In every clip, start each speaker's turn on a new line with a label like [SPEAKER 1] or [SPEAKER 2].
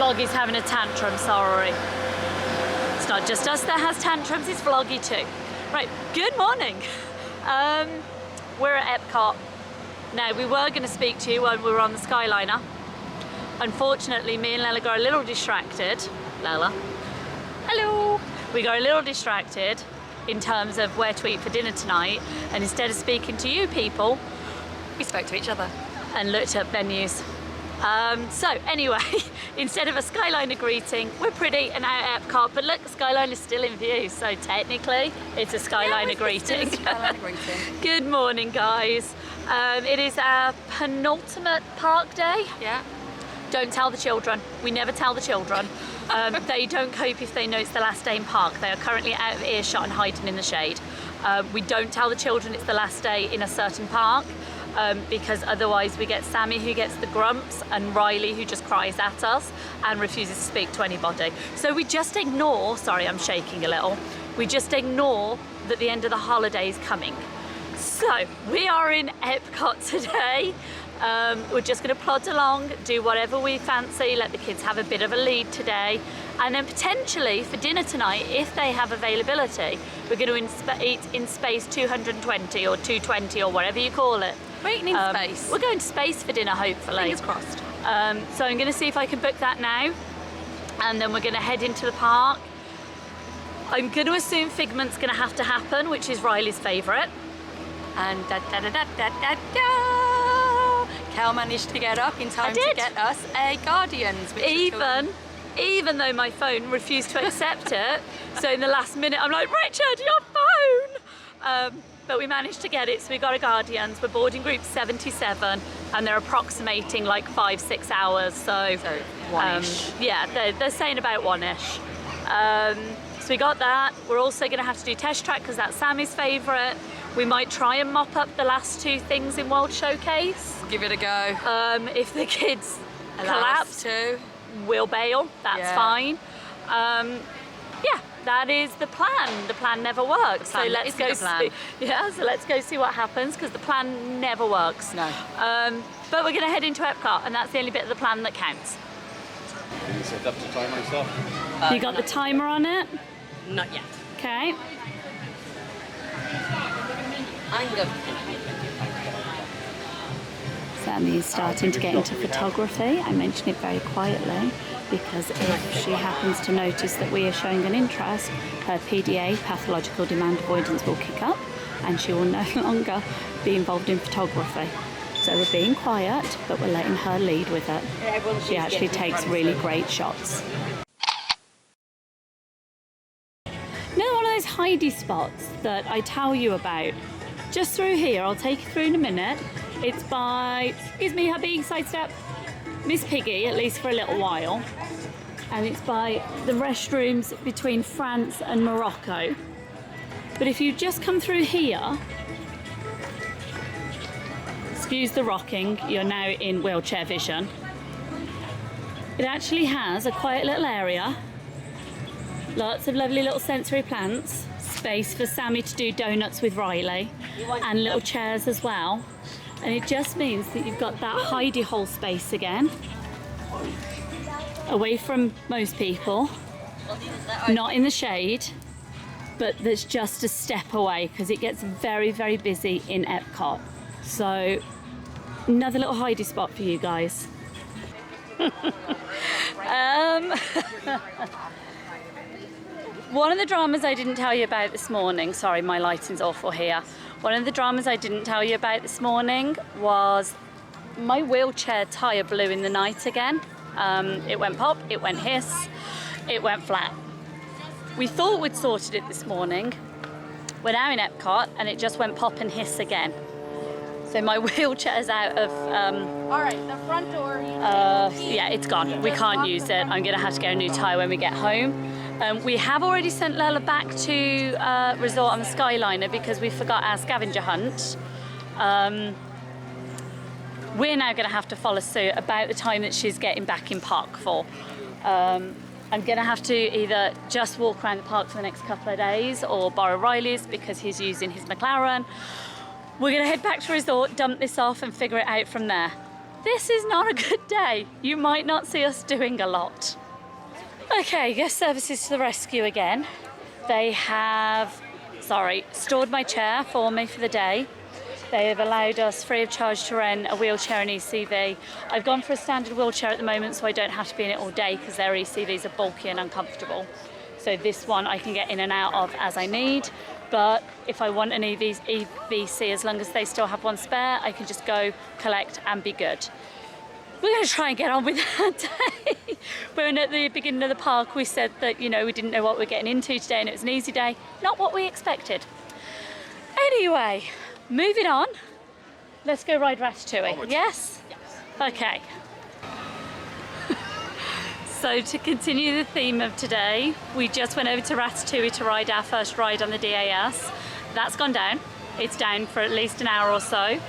[SPEAKER 1] Vloggy's having a tantrum, sorry. It's not just us that has tantrums, it's Vloggy too. Right, good morning. We're at Epcot. Now, we were going to speak to you when we were on the Skyliner. Unfortunately, me and Lela got a little distracted. Lela. Hello. We got a little distracted in terms of where to eat for dinner tonight, and instead of speaking to you people,
[SPEAKER 2] we spoke to each other
[SPEAKER 1] and looked at venues. So anyway, instead of a Skyliner greeting, we're pretty and out at Epcot, but look, Skyliner's still in view, so technically it's a Skyliner greeting.
[SPEAKER 2] Skyliner greeting.
[SPEAKER 1] Good morning, guys. It is our penultimate park day.
[SPEAKER 2] Yeah.
[SPEAKER 1] Don't tell the children. We never tell the children. They don't cope if they know it's the last day in park. They are currently out of earshot and hiding in the shade. We don't tell the children it's the last day in a certain park. Because otherwise we get Sammy who gets the grumps and Riley who just cries at us and refuses to speak to anybody. So we just ignore, sorry I'm shaking a little, we just ignore that the end of the holiday is coming. So we are in Epcot today. We're just going to plod along, do whatever we fancy, let the kids have a bit of a lead today, and then potentially for dinner tonight, if they have availability, we're going to eat in space 220 or 220 or whatever you call it.
[SPEAKER 2] We're eating in space.
[SPEAKER 1] We're going to space for dinner, hopefully.
[SPEAKER 2] Fingers crossed.
[SPEAKER 1] So I'm going to see if I can book that now, and then we're going to head into the park. I'm going to assume Figment's going to have to happen, which is Riley's favourite.
[SPEAKER 2] And da-da-da-da-da-da. Kel managed to get up in time to get us a Guardians. Which
[SPEAKER 1] even though my phone refused to accept it, so in the last minute I'm like, Richard, your phone! But we managed to get it, so we got a Guardians. We're boarding group 77, and they're approximating like 5-6 hours. So
[SPEAKER 2] one-ish.
[SPEAKER 1] Yeah, they're saying about one-ish. So we got that. We're also going to have to do test track because that's Sammy's favourite. We might try and mop up the last two things in World Showcase.
[SPEAKER 2] Give it a go.
[SPEAKER 1] If the kids collapse, we'll bail. That's fine. Yeah. That is the plan. The plan never works. So let's go see. Yeah, so let's go see what happens because the plan never works.
[SPEAKER 2] No.
[SPEAKER 1] But we're going to head into Epcot, and that's the only bit of the plan that counts.
[SPEAKER 3] Can you set up the timer and stuff?
[SPEAKER 1] You got the timer on it?
[SPEAKER 2] Not yet.
[SPEAKER 1] Okay.
[SPEAKER 2] I'm good.
[SPEAKER 1] Sammy's starting to get into photography. I mention it very quietly, because if she happens to notice that we are showing an interest, her PDA, pathological demand avoidance, will kick up and she will no longer be involved in photography. So we're being quiet, but we're letting her lead with it. She actually takes really great shots. Another one of those hidey spots that I tell you about, just through here, I'll take you through in a minute. It's by, excuse me, hubby, sidestep. Miss Piggy, at least for a little while, and it's by the restrooms between France and Morocco. But if you just come through here, excuse the rocking, you're now in wheelchair vision. It actually has a quiet little area, lots of lovely little sensory plants, space for Sammy to do donuts with Riley, and little chairs as well. And it just means that you've got that hidey hole space again, away from most people, not in the shade, but there's just a step away because it gets very, very busy in Epcot. So another little hidey spot for you guys. One of the dramas I didn't tell you about this morning, sorry, my lighting's awful here. One of the dramas I didn't tell you about this morning was my wheelchair tyre blew in the night again. It went pop, it went hiss, it went flat. We thought we'd sorted it this morning. We're now in Epcot and it just went pop and hiss again. So my wheelchair's out of...
[SPEAKER 2] All right, the front door.
[SPEAKER 1] Yeah, it's gone. We can't use it. I'm gonna have to get a new tyre when we get home. We have already sent Lela back to Resort on the Skyliner because we forgot our scavenger hunt. We're now going to have to follow suit about the time that she's getting back in park for. I'm going to have to either just walk around the park for the next couple of days or borrow Riley's because he's using his McLaren. We're going to head back to Resort, dump this off and figure it out from there. this is not a good day. You might not see us doing a lot. Okay, guest services to the rescue again. They have, stored my chair for me for the day. They have allowed us free of charge to rent a wheelchair and ECV. I've gone for a standard wheelchair at the moment so I don't have to be in it all day because their ECVs are bulky and uncomfortable. So this one I can get in and out of as I need, but if I want an EVC, as long as they still have one spare, I can just go, collect and be good. We're going to try and get on with that day. When at the beginning of the park we said that, you know, we didn't know what we're getting into today and it was an easy day. Not what we expected. Anyway, moving on. Let's go ride Ratatouille. Yes? Yes. Okay. So to continue the theme of today, we just went over to Ratatouille to ride our first ride on the DAS. That's gone down. It's down for at least an hour or so.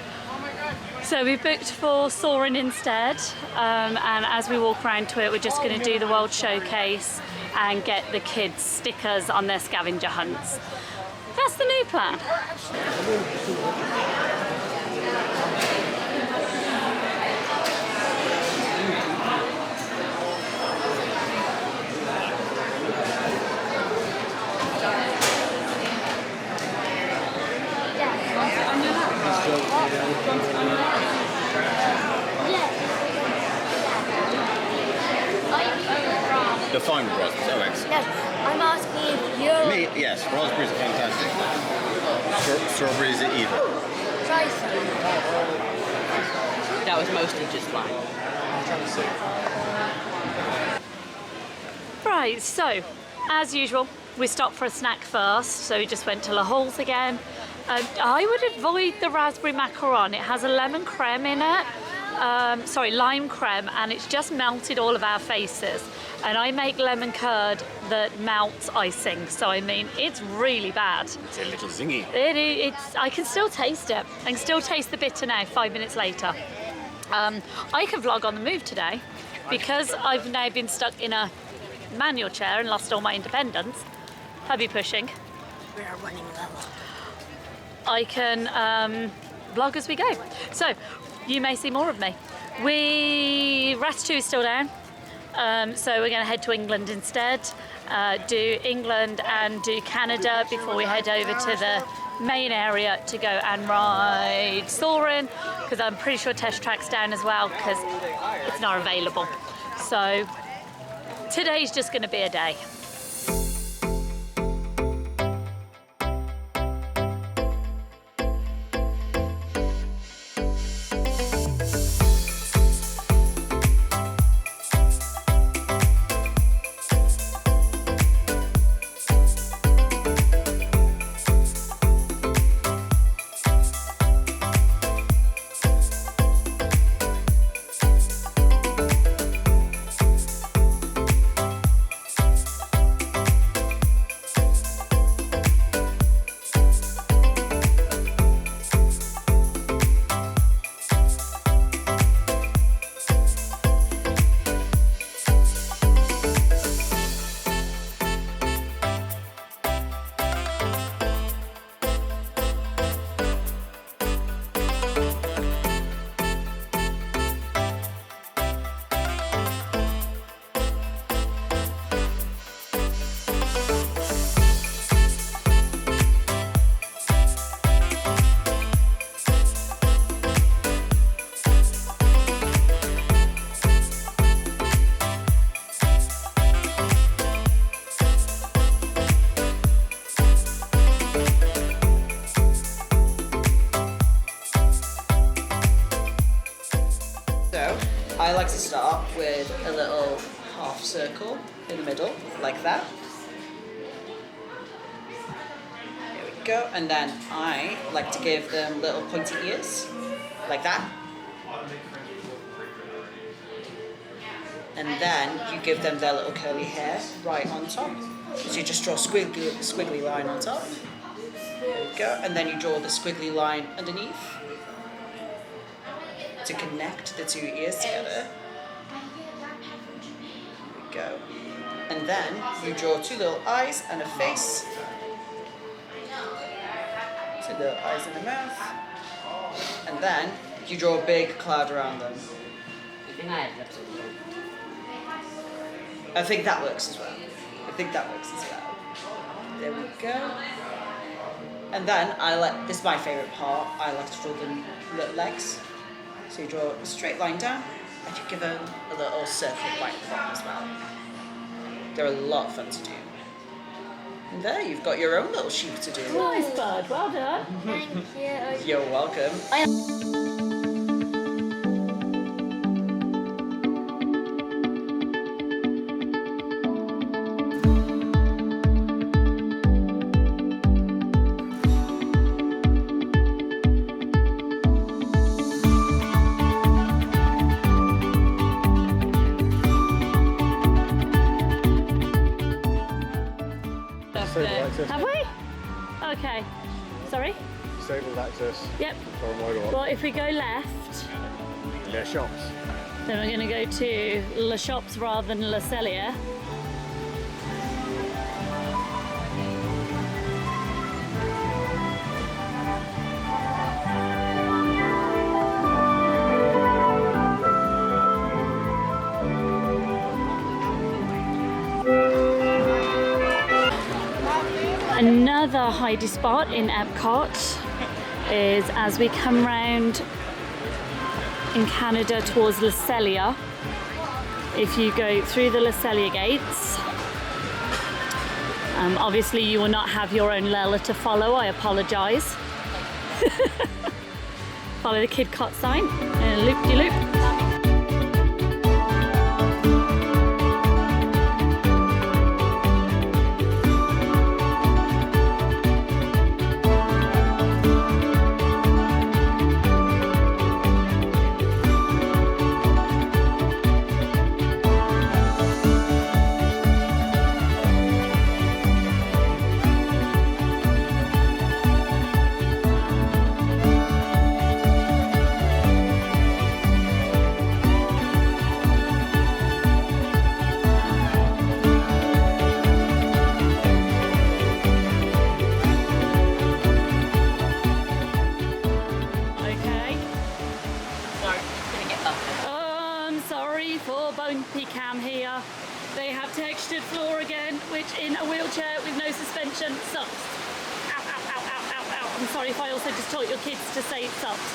[SPEAKER 1] So we booked for Soarin' instead, and as we walk around to it, we're just going to do the World Showcase and get the kids stickers on their scavenger hunts. That's the new plan.
[SPEAKER 3] The fine raspberries, oh excellent.
[SPEAKER 4] Yes, I'm asking if you're...
[SPEAKER 3] Me, yes, raspberries are fantastic. Strawberries are evil.
[SPEAKER 4] Try some.
[SPEAKER 5] That was mostly just fine.
[SPEAKER 1] Right, so as usual, we stopped for a snack first, so we just went to La Halls again. I would avoid the raspberry macaron. It has a lemon creme in it. Lime creme, and it's just melted all of our faces. And I make lemon curd that melts icing, so I mean, it's really bad.
[SPEAKER 3] It's a little zingy.
[SPEAKER 1] I can still taste it. I can still taste the bitter now, 5 minutes later. I can vlog on the move today because I've now been stuck in a manual chair and lost all my independence. I'll be pushing.
[SPEAKER 4] We are running low.
[SPEAKER 1] I can vlog as we go. So, you may see more of me. Ratatouille is still down. So we're going to head to England instead, do England and do Canada before we head over to the main area to go and ride Soarin', because I'm pretty sure Test Track's down as well because it's not available. So today's just going to be a day.
[SPEAKER 5] I like to start with a little half circle in the middle, like that. There we go. And then I like to give them little pointy ears, like that. And then you give them their little curly hair right on top. So you just draw a squiggly line on top. There we go. And then you draw the squiggly line underneath to connect the two ears together. There we go. And then you draw two little eyes and a face. Two little eyes and a mouth. And then you draw a big cloud around them. I think that works as well. There we go. And then this is my favourite part, I like to draw the little legs. So you draw a straight line down and you give them a little circle right at the bottom as well. They're a lot of fun to do. And there, you've got your own little sheep to do.
[SPEAKER 1] Nice bird, well done.
[SPEAKER 4] Thank you.
[SPEAKER 5] You're welcome.
[SPEAKER 1] Have we? Okay. Sorry?
[SPEAKER 3] Disabled access.
[SPEAKER 1] Yep.
[SPEAKER 3] Or motor on.
[SPEAKER 1] Well, if we go left,
[SPEAKER 3] Les shops.
[SPEAKER 1] then we're going to go to Le Shops rather than Le Cellier. Another hidey spot in Epcot is as we come round in Canada towards Le Cellier. If you go through the Le Cellier gates, obviously you will not have your own Lela to follow, I apologise. Follow the kidspot sign and loop-de-loop. Cam here. They have textured floor again, which in a wheelchair with no suspension sucks. Ow, ow, ow, ow, ow, ow. I'm sorry if I also just taught your kids to say it sucks.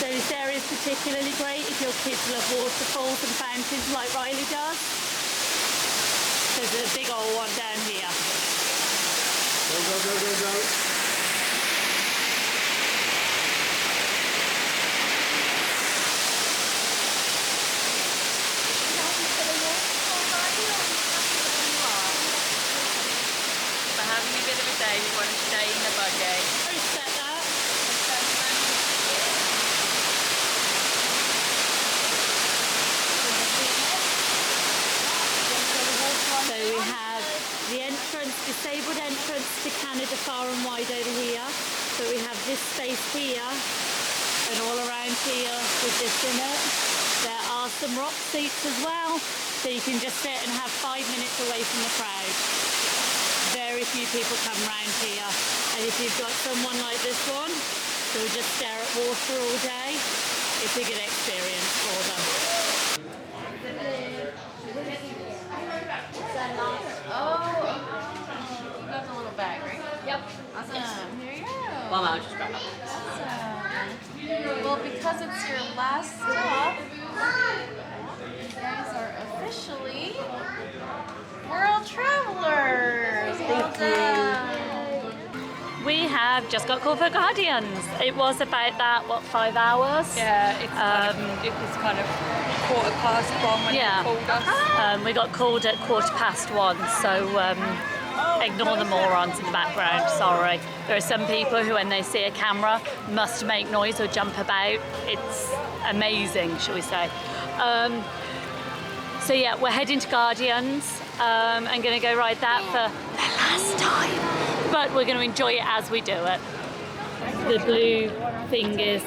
[SPEAKER 1] So this area is particularly great if your kids love waterfalls and fountains like Riley does. There's a big old one down here.
[SPEAKER 3] Go, go, go, go, go.
[SPEAKER 2] We're having a bit of a day, we want to stay in the buggy.
[SPEAKER 1] Set that. So we have the entrance, disabled entrance to Canada far and wide over here. But we have this space here and all around here with this in it. There are some rock seats as well, so you can just sit and have 5 minutes away from the crowd. Very few people come round here. And if you've got someone like this one, who will just stare at water all day, it's a good experience for them.
[SPEAKER 2] You got the little bag, right?
[SPEAKER 1] Yep.
[SPEAKER 2] Awesome. Here you go.
[SPEAKER 5] Well, I'll just grab that.
[SPEAKER 2] Awesome. Well, because it's your last stop, you guys are officially world travelers. Well done.
[SPEAKER 1] We have just got called for Guardians. It was about that, what, 5 hours?
[SPEAKER 2] Yeah, it was kind of 1:15 when
[SPEAKER 1] Yeah.
[SPEAKER 2] they called us.
[SPEAKER 1] We got called at 1:15, so ignore the morons in the background, sorry. There are some people who, when they see a camera, must make noise or jump about. It's amazing, shall we say. So yeah, we're heading to Guardians. I'm going to go ride that for the last time, but we're going to enjoy it as we do it. The blue thing is,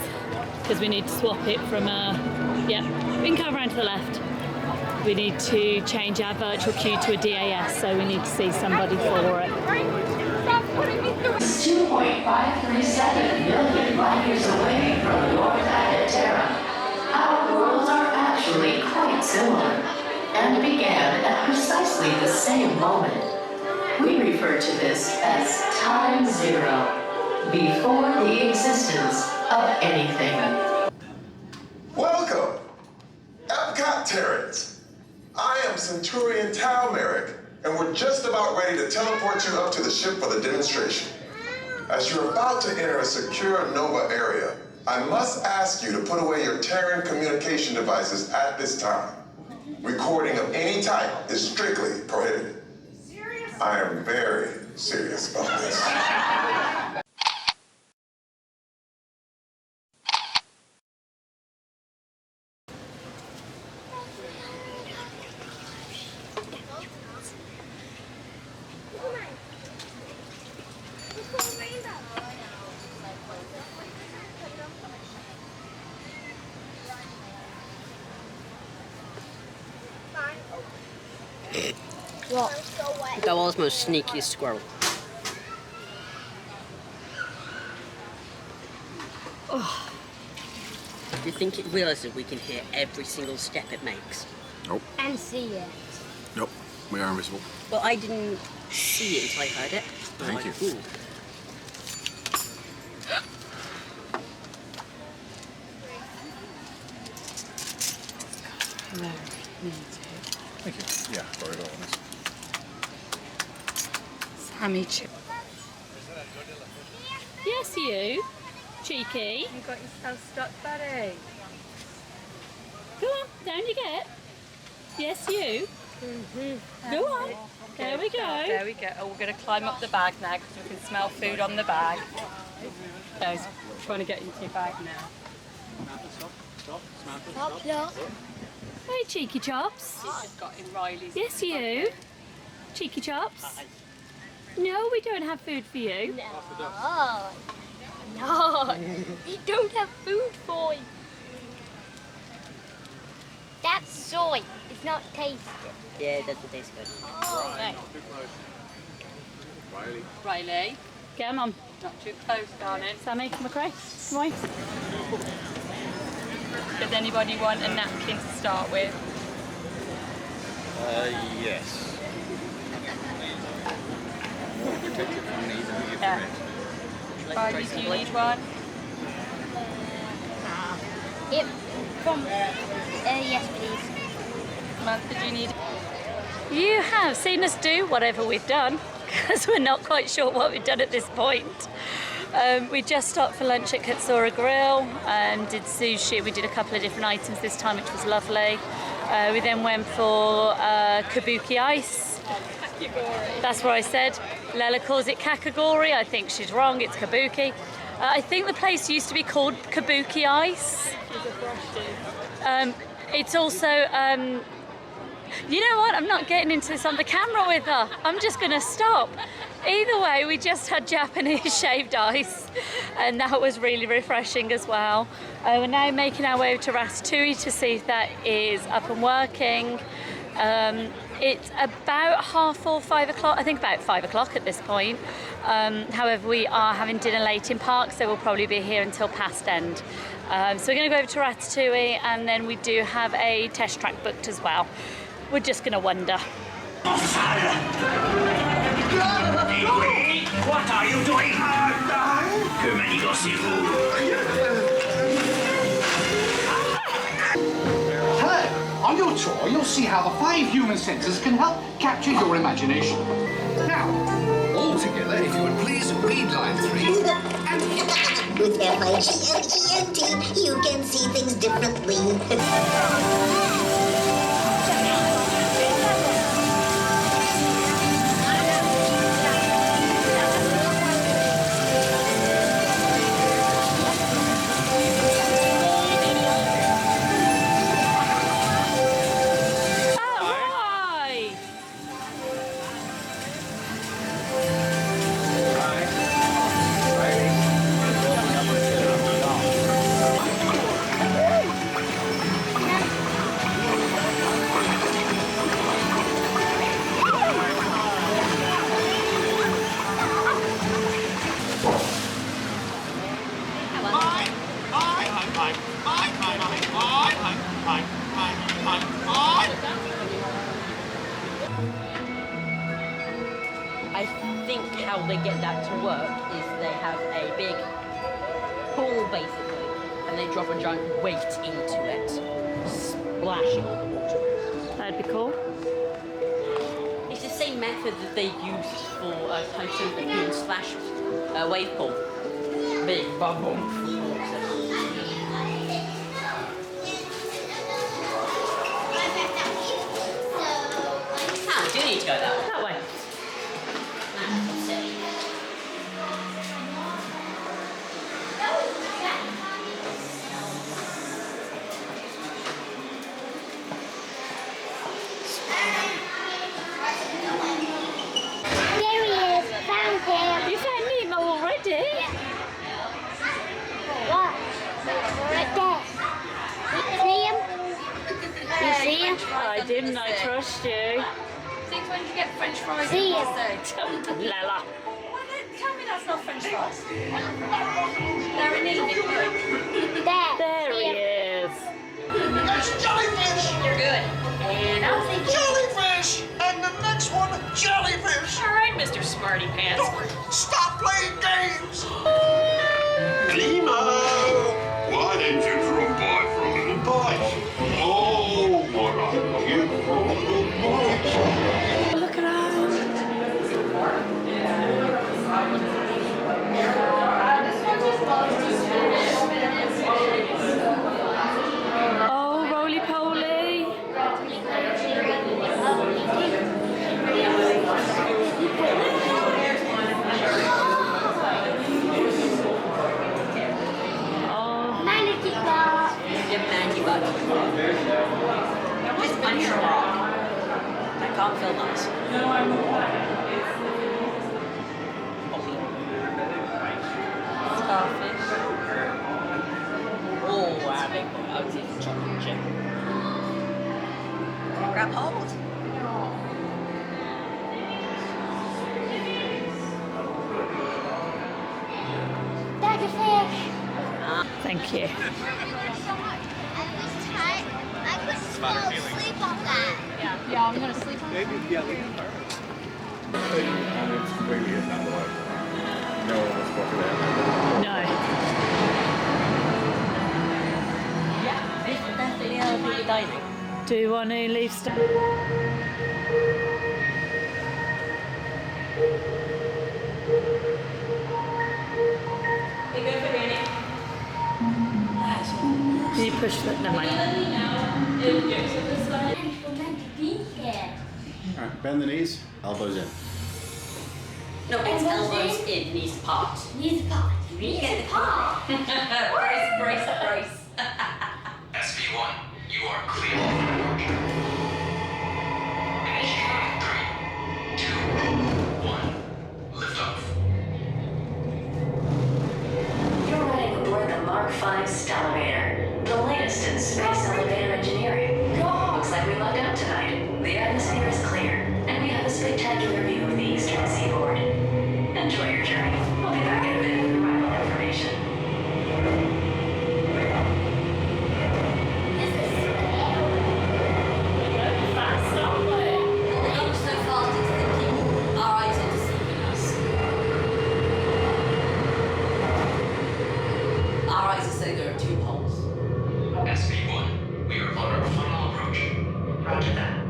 [SPEAKER 1] because we need to swap it from yeah, we can come around to the left. we need to change our virtual queue to a DAS, so we need to see somebody for it.
[SPEAKER 6] 2.537 million light years away from North Terra. Our worlds are actually quite similar and began at precisely the same moment. We refer to this as time zero, before the existence of anything.
[SPEAKER 7] Welcome, Epcot Terrans. I am Centurion Tal Merrick, and we're just about ready to teleport you up to the ship for the demonstration. As you're about to enter a secure Nova area, I must ask you to put away your Terran communication devices at this time. Recording of any type is strictly prohibited. I am very serious about this.
[SPEAKER 4] What?
[SPEAKER 8] The world's most sneakiest squirrel. Oh. Do you think it realises we can hear every single step it makes?
[SPEAKER 3] Nope.
[SPEAKER 4] And see it.
[SPEAKER 3] Nope. We are invisible.
[SPEAKER 8] Well, I didn't see it until I heard it.
[SPEAKER 3] Thank you.
[SPEAKER 8] Ooh.
[SPEAKER 3] Thank you. Yeah, very well on this.
[SPEAKER 2] Sammy chip.
[SPEAKER 1] Yes, you. Cheeky.
[SPEAKER 2] You got yourself stuck, buddy.
[SPEAKER 1] Go on, down you get. Yes, you. Go on. There we go.
[SPEAKER 2] There we go. Oh, we're going to climb up the bag now because we can smell food on the bag. Guys, trying to get into your bag now.
[SPEAKER 4] Stop, look.
[SPEAKER 1] Hey, Cheeky Chops.
[SPEAKER 2] She's just got in Riley's.
[SPEAKER 1] Yes, you. Cheeky Chops. No, we don't have food for you.
[SPEAKER 4] No. No. You don't have food for you. That's soy. It's not tasty.
[SPEAKER 8] Yeah, it doesn't taste good.
[SPEAKER 4] Oh.
[SPEAKER 2] Riley,
[SPEAKER 1] Get 'em on.
[SPEAKER 2] not too close, darling.
[SPEAKER 1] Sammy, McRae, come on.
[SPEAKER 2] Does anybody want a napkin to start with?
[SPEAKER 3] Yes. More protected from me than we get
[SPEAKER 2] Yeah.
[SPEAKER 3] from it.
[SPEAKER 2] Riley, do you need one?
[SPEAKER 4] Yep. Yes, please.
[SPEAKER 2] Samantha, do you need?
[SPEAKER 1] You have seen us do whatever we've done, because we're not quite sure what we've done at this point. We just stopped for lunch at Katsura Grill and did sushi. We did a couple of different items this time, which was lovely. We then went for kabuki ice. That's what I said. Lela calls it kakagori. I think she's wrong. It's kabuki. I think the place used to be called Kabuki Ice. It's also, you know what? I'm not getting into this on the camera with her. I'm just going to stop. Either way, we just had Japanese shaved ice, and that was really refreshing as well. We're now making our way over to Ratatouille to see if that is up and working. It's about 4:30, 5 o'clock. I think about 5 o'clock at this point. However, we are having dinner late in park, so we'll probably be here until past end. So we're going to go over to Ratatouille, and then we do have a test track booked as well. We're just going to wonder.
[SPEAKER 9] What are you doing? Que manigocez-vous?
[SPEAKER 10] Hello! On your tour, you'll see how the 5 human senses can help capture your imagination. Now, all together, if you would please read line 3.
[SPEAKER 11] With FIGNGNT, you can see things differently.
[SPEAKER 8] I think how they get that to work is they have a big pool basically, and they drop a giant weight into it, splashing all the water.
[SPEAKER 1] That'd be cool.
[SPEAKER 8] It's the same method that they used for Typhoon Lagoon slash wave pool. Big bubble. Do you need to go that way?
[SPEAKER 1] That way.
[SPEAKER 4] There he is. Found him.
[SPEAKER 1] You found Nemo already?
[SPEAKER 4] What? Right there. See him? You see him?
[SPEAKER 1] I didn't. I trust you.
[SPEAKER 2] Since when did you get French fries?
[SPEAKER 4] See him?
[SPEAKER 1] Lella.
[SPEAKER 2] Tell me that's not French fries. They're in Egypt.
[SPEAKER 1] There
[SPEAKER 4] See
[SPEAKER 1] he
[SPEAKER 4] him?
[SPEAKER 1] is.
[SPEAKER 3] That's jellyfish!
[SPEAKER 2] You're good. And I'll say
[SPEAKER 3] Jellyfish! And the next one, jellyfish!
[SPEAKER 2] all right, Mr. Smarty Pants.
[SPEAKER 3] Stop playing games!
[SPEAKER 9] Lima! Why didn't you drop by for a little bite? Oh, what a beautiful little bite!
[SPEAKER 1] Look around. Oh, roly poly. Oh,
[SPEAKER 4] Manatee bar.
[SPEAKER 8] Give Maggie butt. Just punch her rock. I can't feel that. Starfish. Oh, wow, big one. Autism chocolate chip. Grab hold.
[SPEAKER 4] That's a fish.
[SPEAKER 1] thank you.
[SPEAKER 4] I could fall asleep on that.
[SPEAKER 2] Yeah, I'm gonna sleep on it.
[SPEAKER 3] Maybe, yeah, leave it there. It's completely is not alive. No one was walking there.
[SPEAKER 1] No.
[SPEAKER 8] Yeah, isn't that the really diving?
[SPEAKER 1] Do you want to leave stuff? Can you push that? Never mind.
[SPEAKER 3] Alright, bend the knees, elbows in.
[SPEAKER 8] No, it's elbows in, knees apart.
[SPEAKER 4] Knees apart.
[SPEAKER 8] You get the part. brace.
[SPEAKER 9] SB1, you are clear for approach. Initiating 3, 2, 1, lift off.
[SPEAKER 6] You're riding aboard the Mark V Stellarator, the latest in space elevator engineering. Looks like we lucked out tonight. The atmosphere is clear, and we have a spectacular view of the eastern seaboard. Enjoy your journey. We'll be back in a bit with arrival information.
[SPEAKER 9] SB1, we are on our final approach. Roger that.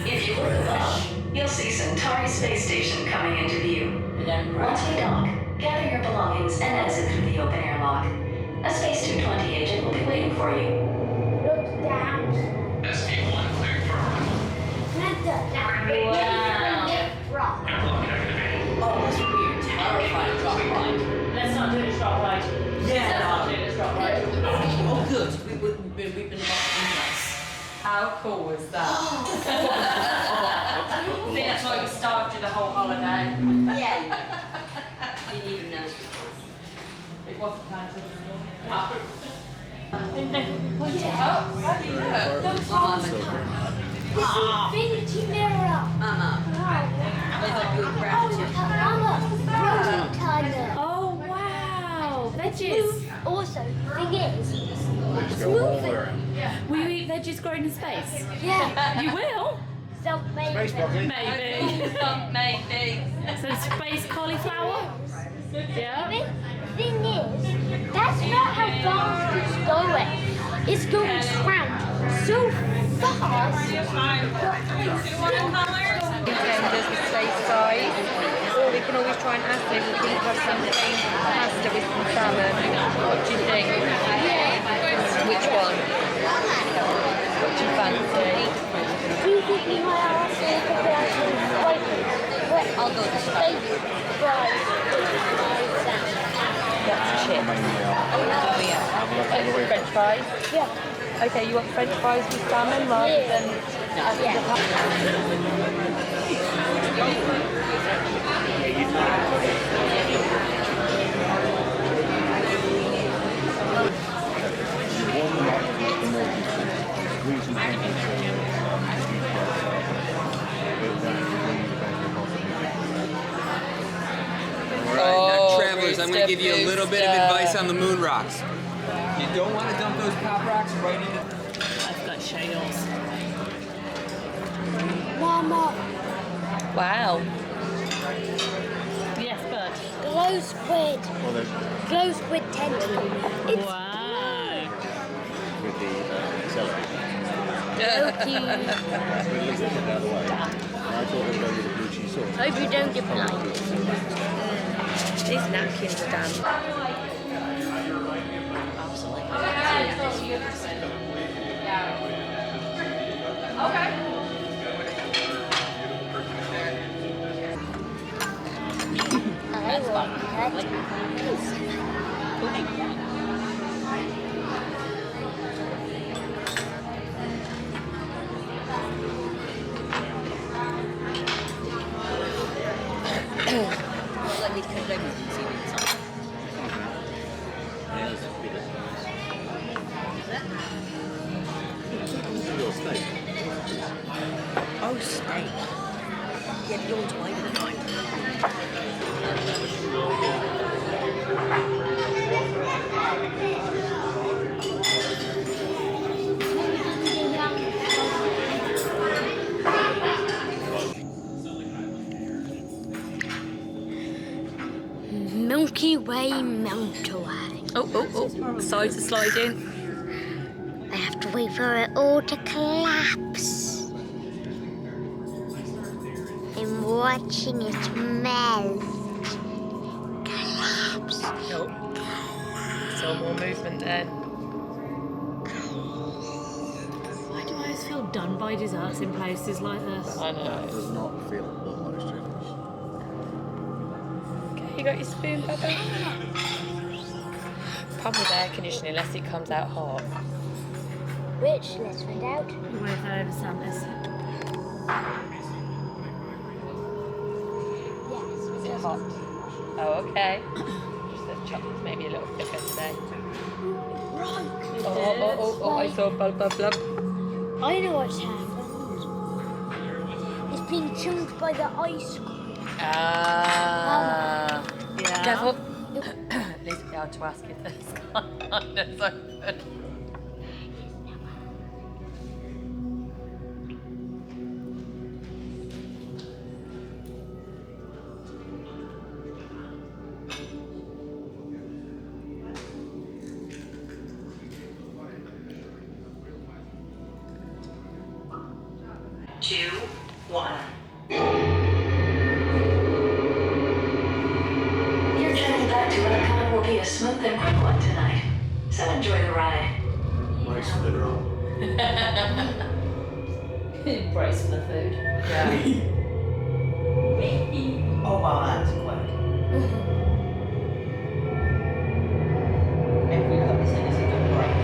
[SPEAKER 6] If you look above, you'll see Centauri Space Station coming into view. Once we dock, gather your belongings and exit through the open air lock. A Space 220 agent will be waiting for you.
[SPEAKER 4] Look down.
[SPEAKER 9] SB1 cleared for arrival.
[SPEAKER 4] Wow.
[SPEAKER 9] Airlock activated.
[SPEAKER 8] Oh, that's weird. Terrifying drop right.
[SPEAKER 1] Let's not do this drop right.
[SPEAKER 8] Yeah.
[SPEAKER 1] Let's not do this drop right.
[SPEAKER 8] Oh, good. We've been locked in place.
[SPEAKER 2] How cool was that? I think that's why we starved you the whole holiday.
[SPEAKER 8] Yeah. Didn't even know.
[SPEAKER 2] It wasn't planned to
[SPEAKER 4] Infinity mirror.
[SPEAKER 8] Mama. With a good gravity.
[SPEAKER 1] Oh wow, veggies.
[SPEAKER 4] Also, thing is,
[SPEAKER 3] They just
[SPEAKER 4] it's
[SPEAKER 3] go all
[SPEAKER 4] moving.
[SPEAKER 3] around.
[SPEAKER 1] Will you eat veggies grown in space?
[SPEAKER 4] Yeah.
[SPEAKER 1] You will?
[SPEAKER 4] So maybe.
[SPEAKER 10] Space broccoli.
[SPEAKER 1] Maybe.
[SPEAKER 2] Maybe.
[SPEAKER 1] So space cauliflower? Yeah.
[SPEAKER 4] The thing is, that's not how fast it's going. It's going round so fast.
[SPEAKER 2] Tenders with space fries. Or we can always try and ask them if we can have some plain pasta with some salmon. What do you think? Which one? What do you fancy?
[SPEAKER 4] Do you think we might ask if they actually like it?
[SPEAKER 2] I'll go with
[SPEAKER 4] Space fries.
[SPEAKER 2] That's chips. Oh yeah. French fries?
[SPEAKER 4] Yeah.
[SPEAKER 2] Okay, you want French fries with salmon rather than...
[SPEAKER 12] Travelers, I'm going to give you a little bit of advice on the moon rocks. You don't want to dump those pop rocks right into...
[SPEAKER 1] I've got shales.
[SPEAKER 4] Mama,
[SPEAKER 2] Wow.
[SPEAKER 1] Yes, bud.
[SPEAKER 4] glow squid. Glow squid tentacle. It's
[SPEAKER 1] Wow.
[SPEAKER 3] With the celery.
[SPEAKER 4] so cute.
[SPEAKER 3] I thought they were going with the blue cheese sauce.
[SPEAKER 4] Hope you don't get blind.
[SPEAKER 2] These napkins are damn.
[SPEAKER 8] Let me cut it open and see what's inside. Oh, steak. Yeah, but yours wider than mine.
[SPEAKER 4] Milky Way motorway.
[SPEAKER 2] Oh, sides are sliding.
[SPEAKER 4] I have to wait for it all to collapse. I'm watching it melt. Collapse.
[SPEAKER 2] So more movement then.
[SPEAKER 1] Why do I always feel done by desserts in places like this?
[SPEAKER 2] I know.
[SPEAKER 3] It does not feel almost finished.
[SPEAKER 2] Okay, you got your spoon, Bubba? Problem with air conditioning unless it comes out hot.
[SPEAKER 4] Which, let's find out.
[SPEAKER 1] Wait, I understand this.
[SPEAKER 2] Is it hot? Oh, okay. Just the chocolate's maybe a little thicker today. Oh, I saw blub, blub, blub.
[SPEAKER 4] I know what's happened. It's been chilled by the ice cream.
[SPEAKER 2] Ah.
[SPEAKER 1] Yeah.
[SPEAKER 2] Careful. At least be able to ask if this kind of open.
[SPEAKER 6] Two, one. Your journey back to Epcot will be a smooth and quick one tonight, so enjoy the ride.
[SPEAKER 3] Nice for the drama.
[SPEAKER 8] Brace for the food.
[SPEAKER 2] Yeah.
[SPEAKER 5] Oh wow, that's quick.
[SPEAKER 8] Every cup is in is a good break.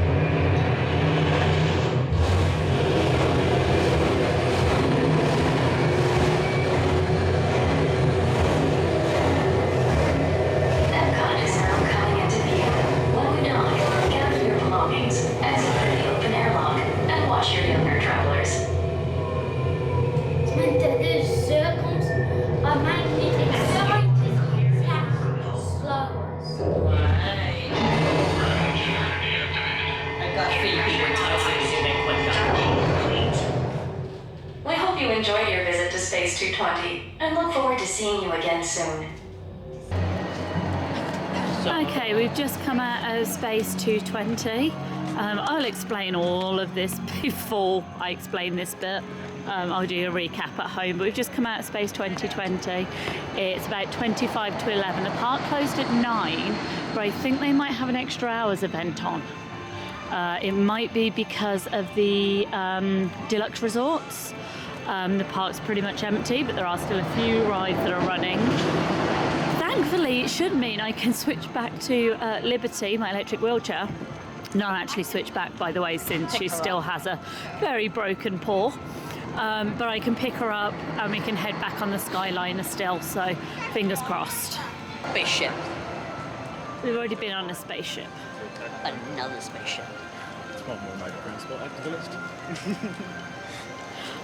[SPEAKER 6] Epcot is now coming into view. When we dock, gather your belongings, exit through the open airlock, and watch your younger travelers.
[SPEAKER 4] It's meant to do
[SPEAKER 6] and look forward to seeing you again soon.
[SPEAKER 1] Okay, we've just come out of Space 220. I'll explain all of this before I explain this bit. I'll do a recap at home, but we've just come out of Space 2020. It's about 25 to 11. The park closed at 9, but I think they might have an extra hours event on. It might be because of the deluxe resorts. The park's pretty much empty, but there are still a few rides that are running. Thankfully, it should mean I can switch back to Liberty, my electric wheelchair. Not actually switch back, by the way, since she still has a very broken paw. But I can pick her up and we can head back on the Skyliner still, so fingers crossed.
[SPEAKER 8] Spaceship.
[SPEAKER 1] We've already been on a spaceship.
[SPEAKER 8] Another spaceship.
[SPEAKER 3] It's one more made transport add to the list.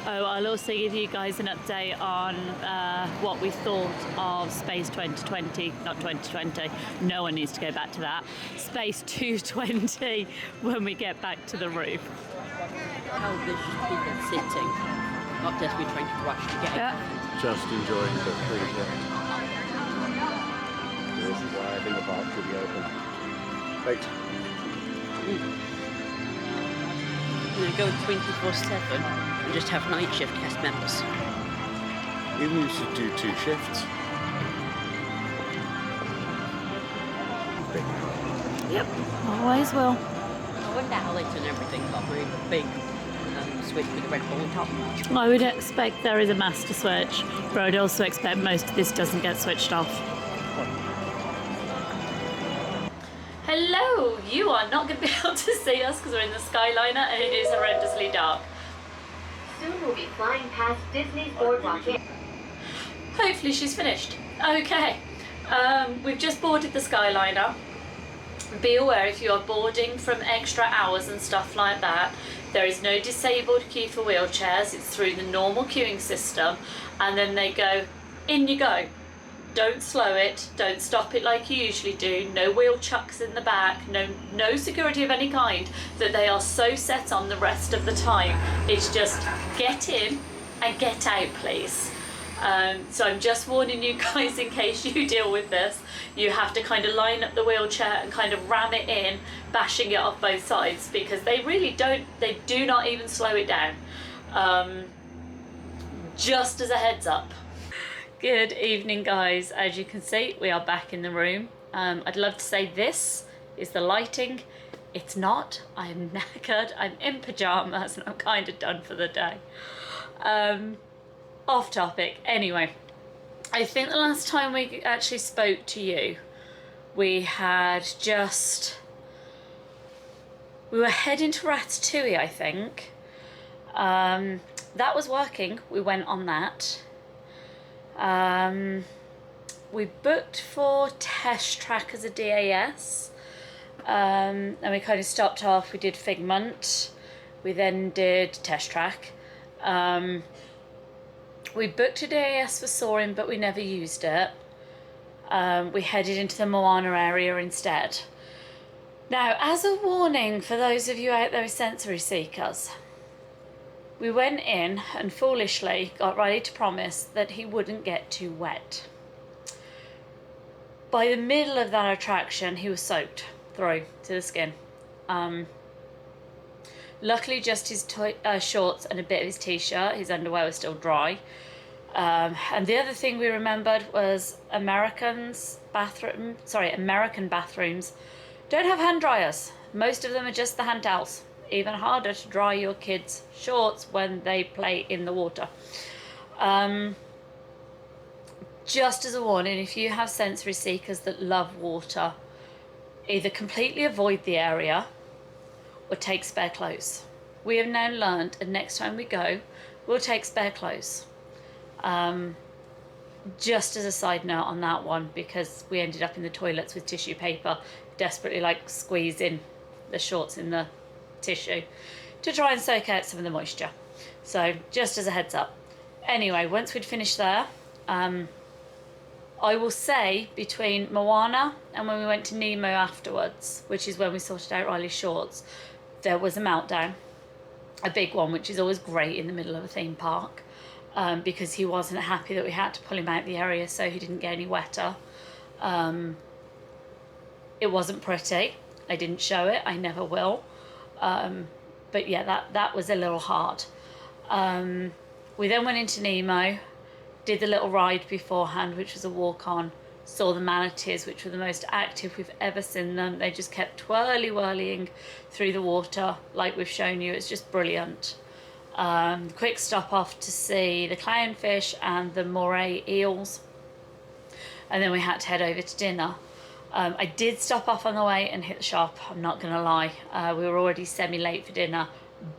[SPEAKER 1] Oh, I'll also give you guys an update on what we thought of Space 2020, not 2020, no one needs to go back to that, Space 220 when we get back to the roof.
[SPEAKER 8] How there's just people sitting, not desperately trying to rush to get it.
[SPEAKER 3] Just enjoying the free ride. This is why I think the park should be open. Wait.
[SPEAKER 8] Go 24/7 and just have night shift cast members.
[SPEAKER 3] Even if you should do 2 shifts.
[SPEAKER 1] Yep, always will.
[SPEAKER 8] I wonder how they turn everything up with a big switch with a red ball on top.
[SPEAKER 1] I would expect there is a master switch, but I'd also expect most of this doesn't get switched off. Hello! You are not going to be able to see us because we're in the Skyliner and it is horrendously dark.
[SPEAKER 4] Soon we'll be flying past Disney's boardwalk.
[SPEAKER 1] Hopefully she's finished. Okay, we've just boarded the Skyliner. Be aware if you are boarding from extra hours and stuff like that, there is no disabled queue for wheelchairs. It's through the normal queuing system and then they go, in you go. Don't slow it, don't stop it like you usually do, no wheel chucks in the back, no security of any kind, that they are so set on the rest of the time. It's just get in and get out, please. So I'm just warning you guys in case you deal with this. You have to kind of line up the wheelchair and kind of ram it in, bashing it off both sides, because they really don't, they do not even slow it down. Just as a heads up. Good evening, guys. As you can see, we are back in the room. I'd love to say this is the lighting. It's not. I'm knackered. I'm in pajamas and I'm kind of done for the day. Off topic. Anyway, I think the last time we actually spoke to you, we were heading to Ratatouille, I think. That was working. We went on that. We booked for Test Track as a DAS, and we kind of stopped off. We did Figment, we then did Test Track. We booked a DAS for Soaring, but we never used it. We headed into the Moana area instead. Now, as a warning for those of you out there with sensory seekers, we went in and foolishly got ready to promise that he wouldn't get too wet. By the middle of that attraction, he was soaked through to the skin. Luckily, just his shorts and a bit of his t-shirt. His underwear was still dry. And the other thing we remembered was American bathrooms don't have hand dryers. Most of them are just the hand towels. Even harder to dry your kids' shorts when they play in the water. Just as a warning, if you have sensory seekers that love water, either completely avoid the area or take spare clothes. We have now learned, and next time we go, we'll take spare clothes. Just as a side note on that one, because we ended up in the toilets with tissue paper, desperately like squeezing the shorts in the tissue to try and soak out some of the moisture. So just as a heads up. Anyway, once we'd finished there, I will say between Moana and when we went to Nemo afterwards, which is when we sorted out Riley's shorts, there was a meltdown, a big one, which is always great in the middle of a theme park. because he wasn't happy that we had to pull him out the area so he didn't get any wetter. It wasn't pretty. I didn't show it. I never will. But yeah, that was a little hard. We then went into Nemo, did the little ride beforehand, which was a walk on, saw the manatees, which were the most active we've ever seen them. They just kept whirling through the water like we've shown you. It's just brilliant. Quick stop off to see the clownfish and the moray eels. And then we had to head over to dinner. I did stop off on the way and hit the shop, I'm not going to lie. We were already semi-late for dinner,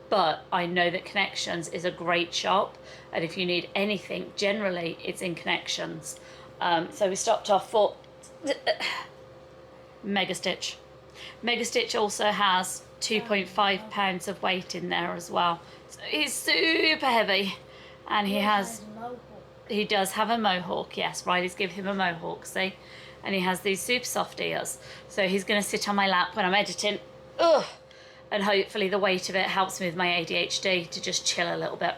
[SPEAKER 1] but I know that Connections is a great shop, and if you need anything, generally it's in Connections. So we stopped off for Mega Stitch. Mega Stitch also has 2.5 pounds of weight in there as well. So he's super heavy, and he does have a mohawk. Yes, Riley's given him a mohawk, see? And he has these super soft ears. So he's going to sit on my lap when I'm editing. Ugh! And hopefully the weight of it helps me with my ADHD to just chill a little bit.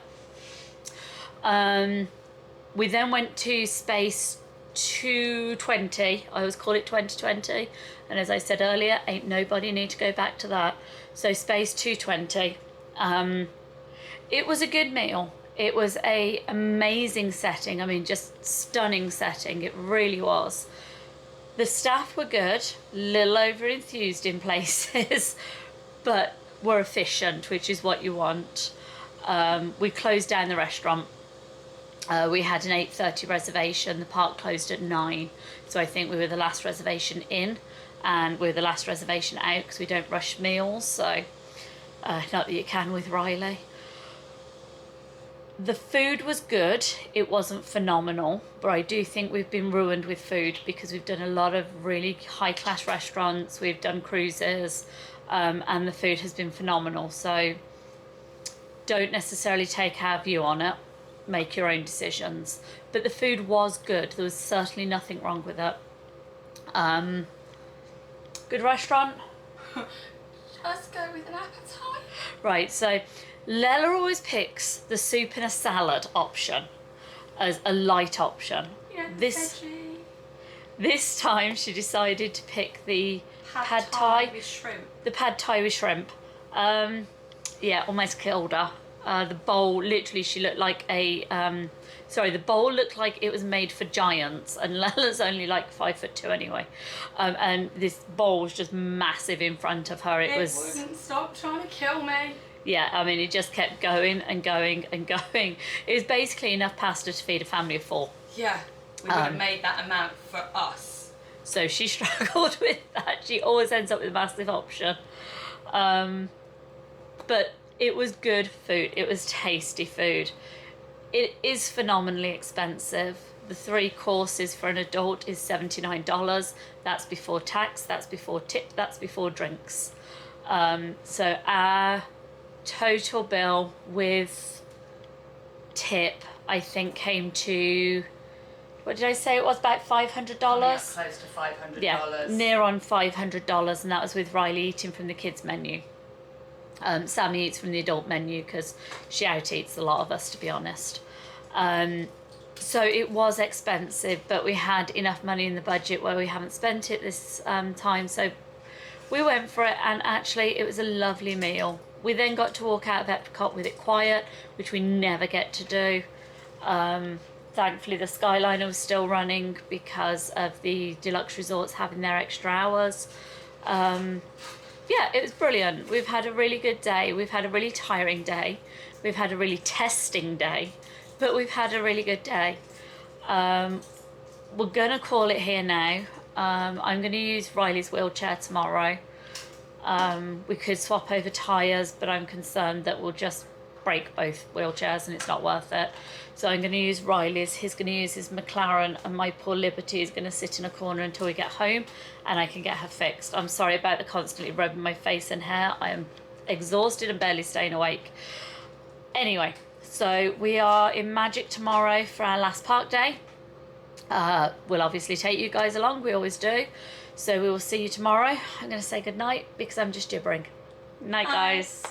[SPEAKER 1] We then went to Space 220. I always call it 2020. And as I said earlier, ain't nobody need to go back to that. So Space 220. It was a good meal. It was an amazing setting. I mean, just stunning setting. It really was. The staff were good, little over enthused in places, but were efficient, which is what you want. We closed down the restaurant. We had an 8:30 reservation. The park closed at 9, so I think we were the last reservation in, and we're the last reservation out because we don't rush meals. So, not that you can with Riley. The food was good. It wasn't phenomenal, but I do think we've been ruined with food because we've done a lot of really high-class restaurants, we've done cruises, and the food has been phenomenal. So don't necessarily take our view on it, make your own decisions. But the food was good. There was certainly nothing wrong with it. Good restaurant?
[SPEAKER 13] Let's go with an appetite.
[SPEAKER 1] Right, so Lella always picks the soup and a salad option as a light option.
[SPEAKER 13] Yeah,
[SPEAKER 1] this time she decided to pick the pad thai
[SPEAKER 13] with shrimp.
[SPEAKER 1] The pad thai with shrimp. Yeah, almost killed her. The bowl, literally, she looked like a. The bowl looked like it was made for giants, and Lella's only like 5'2" anyway. And this bowl was just massive in front of her. It
[SPEAKER 13] wouldn't stop trying to kill me.
[SPEAKER 1] Yeah, I mean, it just kept going and going and going. It was basically enough pasta to feed a family of 4.
[SPEAKER 13] Yeah, we would have made that amount for us.
[SPEAKER 1] So she struggled with that. She always ends up with a massive option. But it was good food. It was tasty food. It is phenomenally expensive. The 3 courses for an adult is $79. That's before tax, that's before tip, that's before drinks. So our total bill with tip, I think, came to, what did I say it was, about $500?
[SPEAKER 5] Yeah, close to $500.
[SPEAKER 1] Yeah, near on $500, and that was with Riley eating from the kids menu. Sammy eats from the adult menu because she out-eats a lot of us, to be honest. So it was expensive, but we had enough money in the budget where we haven't spent it this time, so we went for it, and actually it was a lovely meal. We then got to walk out of Epcot with it quiet, which we never get to do. Thankfully the Skyliner was still running because of the deluxe resorts having their extra hours. Yeah, it was brilliant. We've had a really good day. We've had a really tiring day. We've had a really testing day, but we've had a really good day. We're gonna call it here now. I'm gonna use Riley's wheelchair tomorrow. We could swap over tyres, but I'm concerned that we'll just break both wheelchairs and it's not worth it. So I'm going to use Riley's, he's going to use his McLaren, and my poor Liberty is going to sit in a corner until we get home and I can get her fixed. I'm sorry about the constantly rubbing my face and hair. I am exhausted and barely staying awake. Anyway, so we are in Magic tomorrow for our last park day. We'll obviously take you guys along, we always do. So we will see you tomorrow. I'm going to say goodnight because I'm just gibbering. Night, guys.